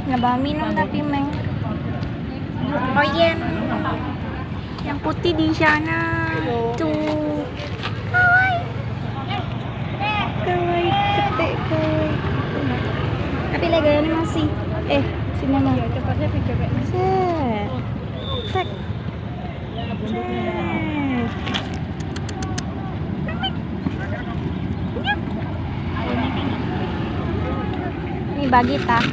Nggak minum tapi Meng. Oh iya, yang putih di sana tuh. Kawaii, kawaii, ketek kawaii. Tapi leganya masih. Si mama. Cepatnya video kayak Set. Tek. Ini bagi tak?